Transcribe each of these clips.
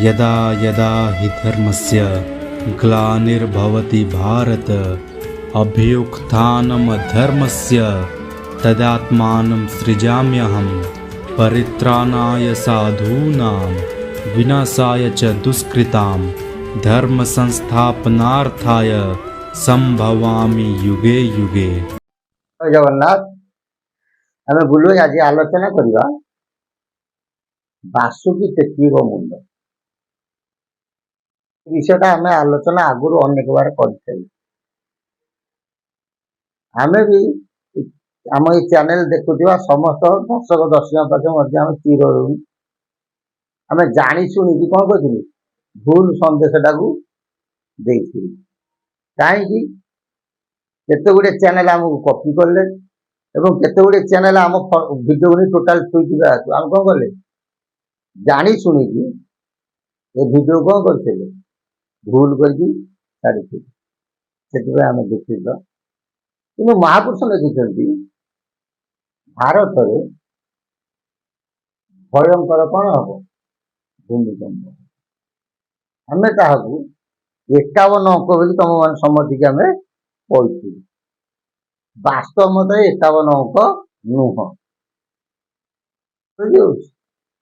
यदा यदा हि धर्मस्य ग्लानिर्भवति भारत अभ्युत्थानमधर्मस्य तदात्मानं सृजाम्यहं परित्राणाय साधूनां विनाशाय च दुष्कृतां धर्म संस्थापनार्थाय संभवामि युगे युगे। जगन्नाथ आम बुलु आज आलोचना करवा बासुकी टेकी मुंड विषयटा आम आलोचना आगुरी अनेक बार कर आम भी आम ये चैनल देखुवा समस्त दर्शक दर्शक पाखे आम चिर आम जानी शुणी कौन कहती भूल संदेशटा को कहीं केते गुड़े चैनल आमको कॉपी कले केते गुड़े चैनल आम वीडियो को टोटाल थोड़ी आम कौन कले जानी शुणी ये वीडियो कौन करते भूल करके छाड़ी आम दुखित कि महापुरुष लिखिं भारत में भयंकर कौन हम भूमिकंप आम क्या 51 अंक बोली तुम मान समझ आम पढ़ी वास्तव मत 51 अंक नुह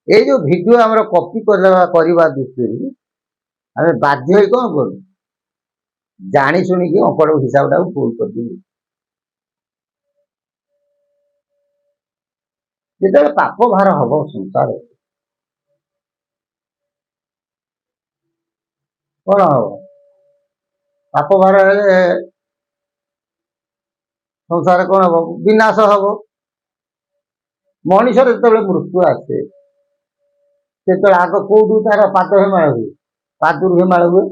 ये जो वीडियो आम कॉपी करवा दृष्टि आम बाध्य कौन करूँ जानी शुणिकी अंकड़ हिसाब टाक भूल कर जो पाप भार हम संसार कौन हम पाप भार संसार कौन हम विनाश हम मनीषर जो मृत्यु आसे से आग कौटू तार पाद हेमाड़ हुए पादुर हेमाड़ हुए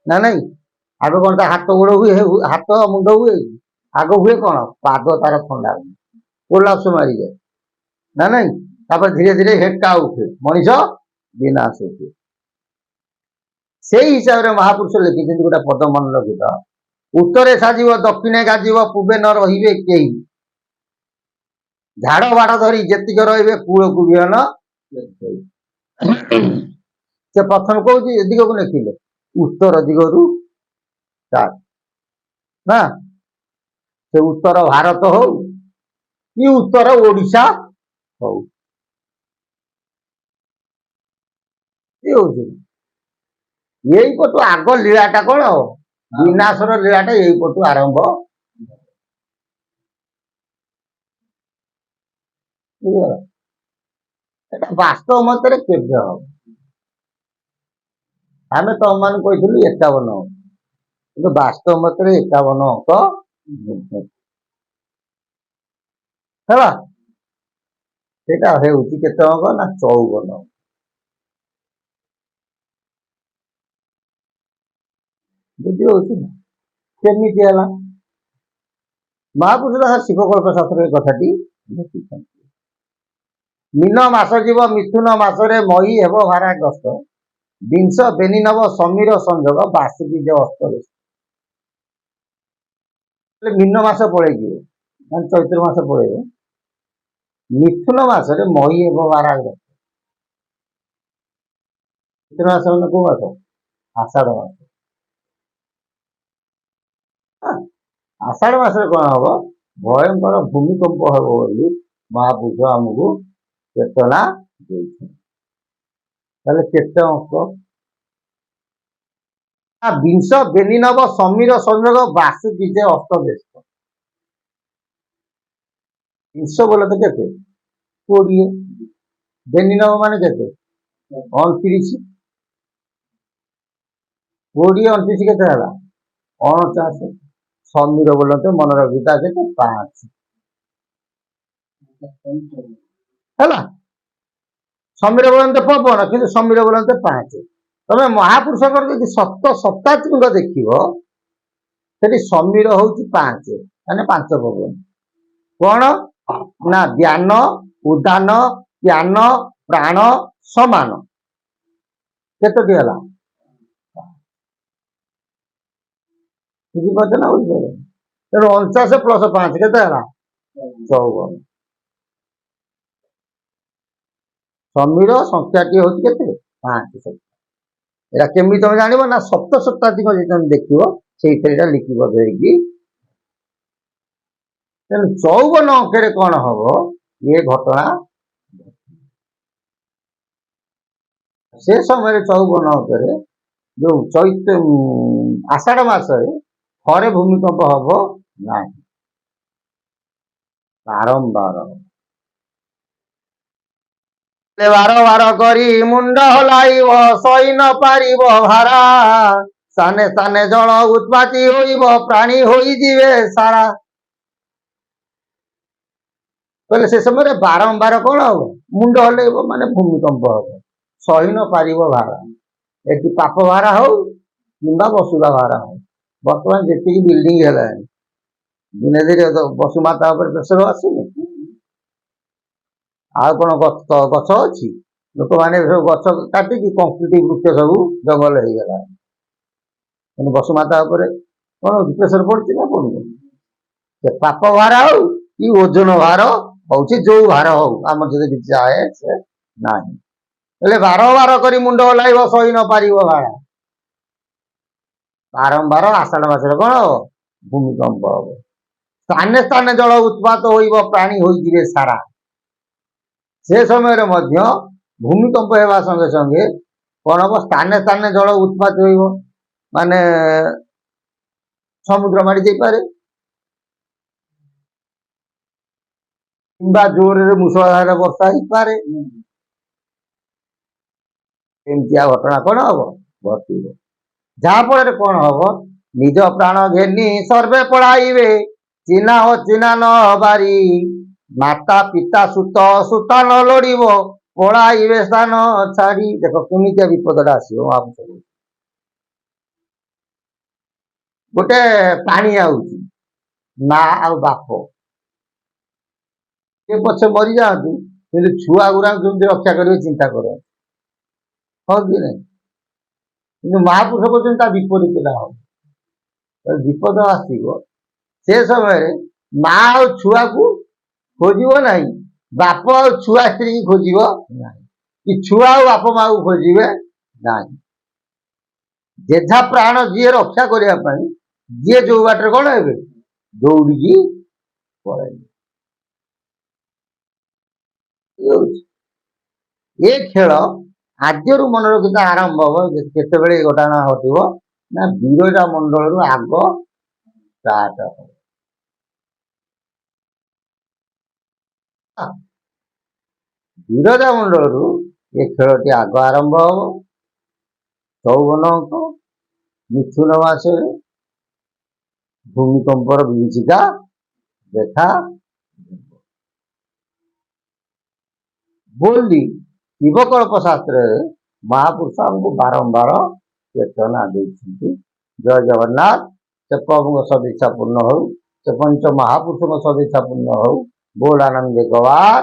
ना नहीं आग कौन हाथ गोड़ हुए हाथ मुंड हुए आग हुए कौन पाद तार थंडा कोलाप्स मारी जाए ना नहीं धीरे धीरे हेटा उठे मनीष विनाश हुए से हिसाब से महापुरुष लिखिं गोटे पद मन रखिथ उत्तरे साजिब दक्षिणे गाजिब पूर्वे न रहिबे केही झाड़ बाड़ धरी जेतिक रहिबे कूल को विहन से प्रथम कौन दिग को लिखिले उत्तर दिगरु ना से उत्तर भारत हो कि उत्तर ओडिशा हो यही पटु आग लीलाटा कौन हो विनाशर लीलाटा यही पटु आरंभ वास्तव मत के आम तुम मान कही 51 कि वास्तव मत 51 अंक है केते अंक ना 54 बुझी होमी महापुरुष शिवकल्प शास्त्र कथाटी मीन मास जीव मिथुन मासरे मई हेब भाराग्रस्त विंश बेनी नव समीर संजोग बासुकी जे अस्त मीन मास पड़े चैत्र मास पड़े मिथुन मासरे मई हेब भाराग्रस्त मिथुन मास मैंने कौ मास आषाढ़ मास आषाढ़ मास कौन हम भयंकर भूमिकंप हम बोली महापुरुष आमको चेतना केते अंक विंश बेनी नव समीर संजोग बासुकी जे अस्त व्यस्त विंश बोले तो केते 20 बेनी नव मान केते 29 20 29 केते हला 49 समीर बोलते मन रखिता के 5 है समीर बोलते पवन कि समीर बोलते 5 तमें महापुरुष सप्त सप्तात्मिक देख समीर हूँ 5 माने 5 पवन कौन ना ज्ञान उदान ज्ञान प्राण समान केतोटी है बुझीपार ना बुझे तेणु 49 प्लस 5 के 54 समीर संख्याटी हूँ के 5 ଏଟା କେମିତି ତମେ ଜାଣିବ ନା ସପ୍ତଶତାବ୍ଦୀଙ୍କ ଯଦି ତମେ ଦେଖିବ ସେଇଥିରେ ଏଟା ଲିପିବଦ୍ଧ ହେଇକି। ତେଣୁ 54 ଅଙ୍କରେ କଣ ହବ ଇଏ ଘଟଣା ସେ ସମୟରେ 54 ଅଙ୍କରେ ଯୋଉ ଆଷାଢ ମାସରେ ଥରେ ଭୂମିକମ୍ପ ହବ ନାହିଁ, ବାରମ୍ବାର ବାର ବାର କରି ମୁଣ୍ଡ ହଲାଇବ ସହି ନ ପାରିବ ଭାରା, ସ୍ଥାନେ ସ୍ଥାନେ ଜଳ ଉତ୍ପାତି ହୋଇବ ପ୍ରାଣୀ ହୋଇଯିବେ ସାରା। କହିଲେ ସେ ସମୟରେ ବାରମ୍ବାର କଣ ହବ ମୁଣ୍ଡ ହଲେଇବ ମାନେ ଭୂମିକମ୍ପ ହବ, ସହି ନ ପାରିବ ଭାରା। ଏଠି ପାପ ଭାରା ହଉ କିମ୍ବା ବସୁଧା ଭାରା ହଉ, ବର୍ତ୍ତମାନ ଯେତିକି ବିଲ୍ଡିଂ ହେଲାଣି ଦିନେ ଧୀରେ ବସୁମାତା ଉପରେ ପ୍ରେସର ଆସୁନି, ଆଉ କଣ ଗଛ ଅଛି? ଲୋକମାନେ ସବୁ ଗଛ କାଟିକି କଂକ୍ରିଟ ବୃକ୍ଷ ସବୁ ଜଙ୍ଗଲ ହେଇଗଲା, କିନ୍ତୁ ବସୁମାତା ଉପରେ କଣ ପ୍ରେସର ପଡୁଛି ନା ପଡୁନି? ସେ ପାପ ଭାର ହଉ କି ଓଜନ ଭାର ହଉଛି, ଯୋଉ ଭାର ହଉ ଆମର ଯଦି କିଛି ଆଏ ସେ ନାହିଁ। ହେଲେ ବାରମ୍ବାର କରି ମୁଣ୍ଡ ହଲାଇବ ସହି ନ ପାରିବ ଭାର, ବାରମ୍ବାର ଆଷାଢ ମାସରେ କଣ ହବ ଭୂମିକମ୍ପ ହବ, ସ୍ଥାନେ ସ୍ଥାନେ ଜଳ ଉତ୍ପାତ ହୋଇବ ପ୍ରାଣୀ ହୋଇଯିବେ ସାରା। ସେ ସମୟରେ ମଧ୍ୟ ଭୂମିକମ୍ପ ହେବା ସଙ୍ଗେ ସଙ୍ଗେ କଣ ହବ ସ୍ଥାନେ ସ୍ଥାନେ ଜଳ ଉତ୍ପାତ ହୋଇବ, ମାନେ ସମୁଦ୍ର ମାଡ଼ି ଯାଇପାରେ କିମ୍ବା ଜୋରରେ ମୂଷଳଧାର ବର୍ଷା ହେଇପାରେ, ଏମିତିଆ ଘଟଣା କଣ ହବ ଘଟିବ। ଯାହା ଫଳରେ କଣ ହବ ନିଜ ପ୍ରାଣ ଘେନି ସର୍ବେ ପଳାଇବେ ଚିହ୍ନା ଓ ଚିହ୍ନା ନ ବାରି, ମାତା ପିତା ସୁତ ସୁତା ନ ଲୋଡ଼ିବ ପଳାଇବେ ସ୍ଥାନ ଛାଡି। ଦେଖ କେମିତିଆ ବିପଦଟା ଆସିବ। ଗୋଟେ ପାଣି ଆଉଛି ମା ଆଉ ବାପ ସେ ପଛେ ମରିଯାଆନ୍ତୁ କିନ୍ତୁ ଛୁଆ ଗୁଡାକୁ କେମିତି ରକ୍ଷା କରିବେ ଚିନ୍ତା କର, ହଁ କି ନାହିଁ? କିନ୍ତୁ ମହାପୁରୁଷ କହୁଛନ୍ତି ତା ବିପରୀତଟା ହବ, ବିପଦ ଆସିବ ସେ ସମୟରେ ମା ଆଉ ଛୁଆକୁ ଖୋଜିବ ନାହିଁ, ବାପ ଆଉ ଛୁଆ ସ୍ତ୍ରୀ ଖୋଜିବ ନାହିଁ, କି ଛୁଆ ଆଉ ବାପ ମାକୁ ଖୋଜିବେ ନାହିଁ। ଯେଝା ପ୍ରାଣ ଯିଏ ରକ୍ଷା କରିବା ପାଇଁ ଯିଏ ଯୋଉ ବାଟରେ କଣ ହେବେ ଦୌଡ଼ିକି ପଳେଇବେ। ଏ ଖେଳ ଆଦ୍ୟରୁ ମନେ ରଖିବା ଆରମ୍ଭ ହବ କେତେବେଳେ ଏ ଘଟଣା ଘଟିବ ନା ବିରଜା ମଣ୍ଡଳରୁ ଆଗ ଷ୍ଟାର୍ଟ ହବ। ବିରଜା ମଣ୍ଡଳରୁ ଏ ଖେଳଟି ଆଗ ଆରମ୍ଭ ହବ। 54 ଅଙ୍କ ମିଥୁନ ମାସରେ ଭୂମିକମ୍ପର ବିଭୀଷିକା ଦେଖା ବୋଲି ଶିବକଳ୍ପ ଶାସ୍ତ୍ରରେ ମହାପୁରୁଷ ଆମକୁ ବାରମ୍ବାର ଚେତନା ଦେଇଛନ୍ତି। ଜୟ ଜଗନ୍ନାଥ। ସେ ପ୍ରଭୁଙ୍କ ସଦିଚ୍ଛା ପୂର୍ଣ୍ଣ ହଉ, ସେ ପଞ୍ଚ ମହାପୁରୁଷଙ୍କ ସଦିଚ୍ଛା ପୂର୍ଣ୍ଣ ହଉ। ବୋଲ ଆନନ୍ଦ ଗବାର